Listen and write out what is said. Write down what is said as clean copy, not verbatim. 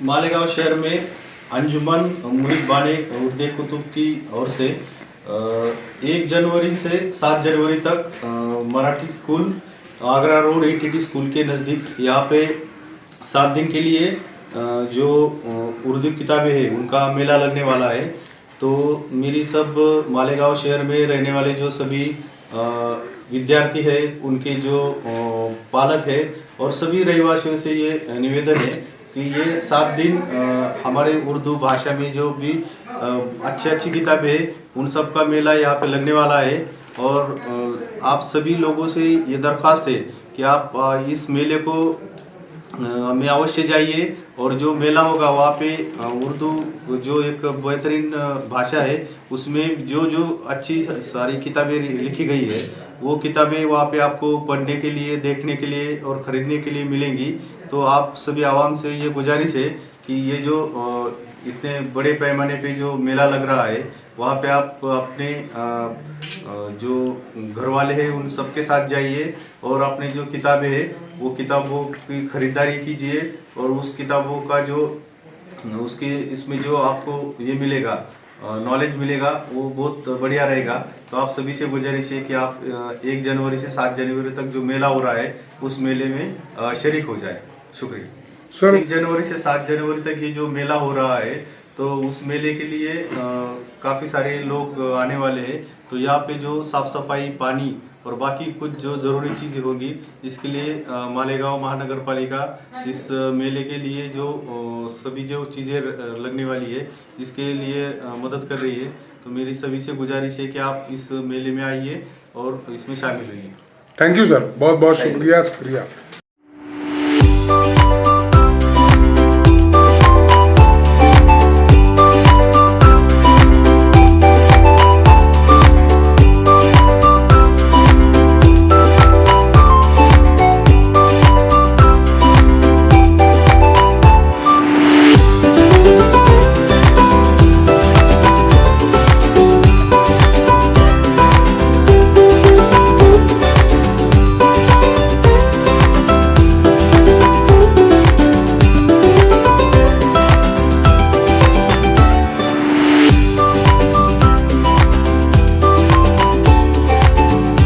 मालेगांव शहर में अंजुमन मुहिब बाने उर्दे कुतुब की ओर से 1 जनवरी से 7 जनवरी तक Marathi school Agra road ATT school के नज़दीक यहाँ पे 7 दिन के लिए जो उर्दू किताबें हैं उनका मेला लगने वाला है। तो मेरी सब मालेगांव शहर में रहने वाले जो सभी विद्यार्थी है, उनके जो पालक है और सभी रहवासियों से ये निवेदन है कि ये 7 दिन हमारे उर्दू भाषा में जो भी अच्छी किताबें हैं उन सब का मेला यहाँ पे लगने वाला है। और आप सभी लोगों से ये दरख्वास्त है कि आप इस मेले को में अवश्य जाइए और जो मेला होगा वहाँ पे उर्दू जो एक बेहतरीन भाषा है उसमें जो जो अच्छी सारी किताबें लिखी गई है वो किताबें वहाँ पे आपको पढ़ने के लिए, देखने के लिए और ख़रीदने के लिए मिलेंगी। तो आप सभी आवाम से ये गुजारिश है कि ये जो इतने बड़े पैमाने पे जो मेला लग रहा है वहाँ पे आप अपने जो घर वाले हैं उन सबके साथ जाइए और अपने जो किताबें हैं वो किताबों की खरीदारी कीजिए और उस किताबों का जो उसके इसमें जो आपको ये मिलेगा नॉलेज मिलेगा वो बहुत बढ़िया रहेगा। तो आप सभी से गुजारिश है कि आप 1 जनवरी से 7 जनवरी तक जो मेला हो रहा है उस मेले में शरीक हो जाए। शुक्रिया सर। 1 जनवरी से 7 जनवरी तक ये जो मेला हो रहा है तो उस मेले के लिए काफ़ी सारे लोग आने वाले हैं। तो यहाँ पे जो साफ सफाई, पानी और बाकी कुछ जो ज़रूरी चीज़ें होगी इसके लिए मालेगांव महानगर पालिका इस मेले के लिए जो सभी जो चीज़ें लगने वाली है इसके लिए मदद कर रही है। तो मेरी सभी से गुजारिश है कि आप इस मेले में आइए और इसमें शामिल होइए। थैंक यू सर, बहुत बहुत शुक्रिया।